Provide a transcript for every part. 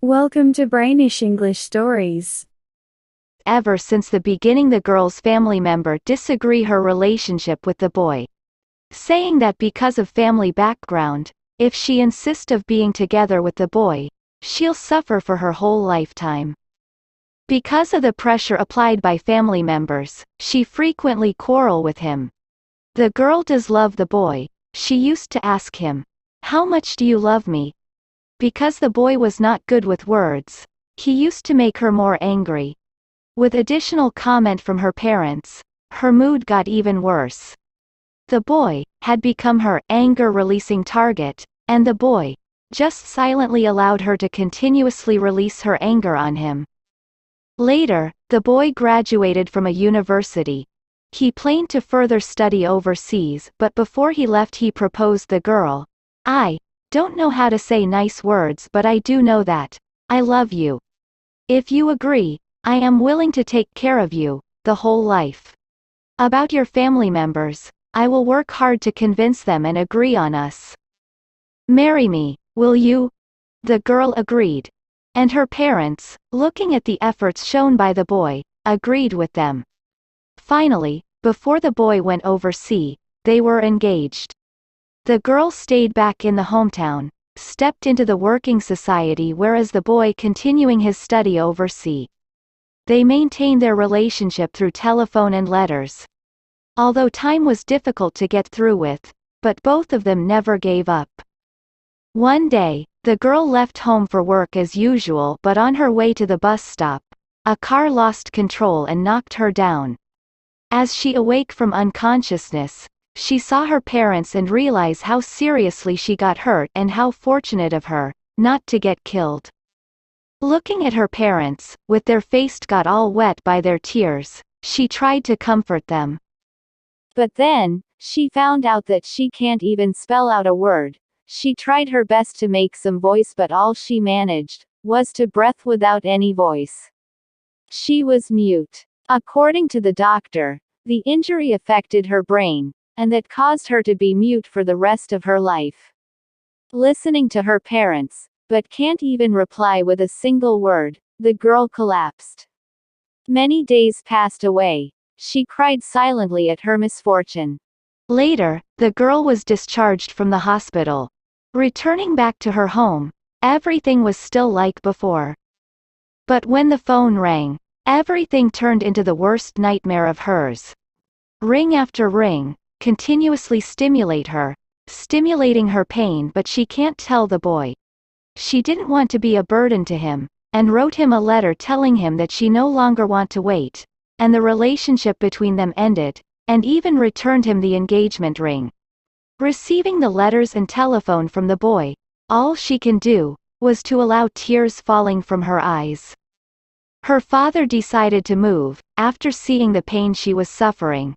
Welcome to Brainish English Stories. Ever since the beginning, the girl's family member disagree her relationship with the boy, saying that because of family background, if she insists of being together with the boy, she'll suffer for her whole lifetime. Because of the pressure applied by family members, she frequently quarrel with him. The girl does love the boy. She used to ask him, "How much do you love me?" Because the boy was not good with words, he used to make her more angry. With additional comment from her parents, her mood got even worse. The boy had become her anger-releasing target, and the boy just silently allowed her to continuously release her anger on him. Later, the boy graduated from a university. He planned to further study overseas, but before he left he proposed the girl. "I don't know how to say nice words, but I do know that I love you. If you agree, I am willing to take care of you the whole life. About your family members, I will work hard to convince them and agree on us. Marry me, will you?" The girl agreed. And her parents, looking at the efforts shown by the boy, agreed with them. Finally, before the boy went overseas, they were engaged. The girl stayed back in the hometown, stepped into the working society, whereas the boy continuing his study overseas. They maintained their relationship through telephone and letters. Although time was difficult to get through with, but both of them never gave up. One day, the girl left home for work as usual, but on her way to the bus stop, a car lost control and knocked her down. As she awoke from unconsciousness, she saw her parents and realized how seriously she got hurt and how fortunate of her not to get killed. Looking at her parents, with their face got all wet by their tears, she tried to comfort them. But then, she found out that she can't even spell out a word. She tried her best to make some voice, but all she managed was to breath without any voice. She was mute. According to the doctor, the injury affected her brain, and that caused her to be mute for the rest of her life. Listening to her parents, but can't even reply with a single word, the girl collapsed. Many days passed away. She cried silently at her misfortune. Later, the girl was discharged from the hospital. Returning back to her home, everything was still like before. But when the phone rang, everything turned into the worst nightmare of hers. Ring after ring, continuously stimulating her pain, but she can't tell the boy. She didn't want to be a burden to him, and wrote him a letter telling him that she no longer want to wait, and the relationship between them ended, and even returned him the engagement ring. Receiving the letters and telephone from the boy, all she can do was to allow tears falling from her eyes. Her father decided to move, after seeing the pain she was suffering.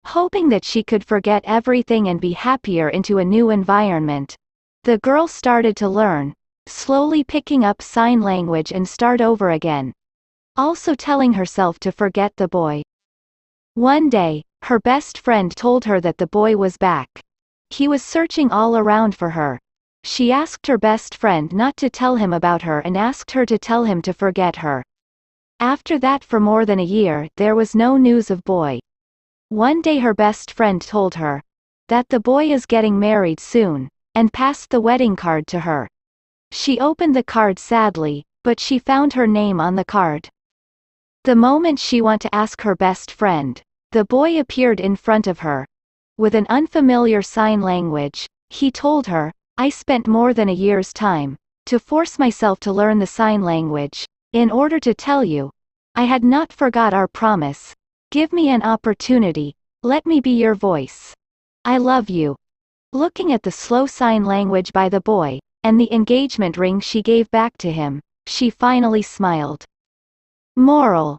Hoping that she could forget everything and be happier into a new environment, the girl started to learn, slowly picking up sign language and start over again. Also telling herself to forget the boy. One day, her best friend told her that the boy was back. He was searching all around for her. She asked her best friend not to tell him about her and asked her to tell him to forget her. After that, for more than a year, there was no news of boy. One day her best friend told her that the boy is getting married soon, and passed the wedding card to her. She opened the card sadly, but she found her name on the card. The moment she wanted to ask her best friend, the boy appeared in front of her. With an unfamiliar sign language, he told her, "I spent more than a year's time to force myself to learn the sign language, in order to tell you, I had not forgot our promise. Give me an opportunity, let me be your voice. I love you." Looking at the slow sign language by the boy, and the engagement ring she gave back to him, she finally smiled. Moral: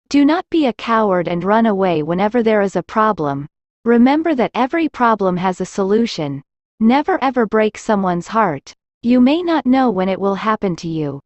do not be a coward and run away whenever there is a problem. Remember that every problem has a solution. Never ever break someone's heart. You may not know when it will happen to you.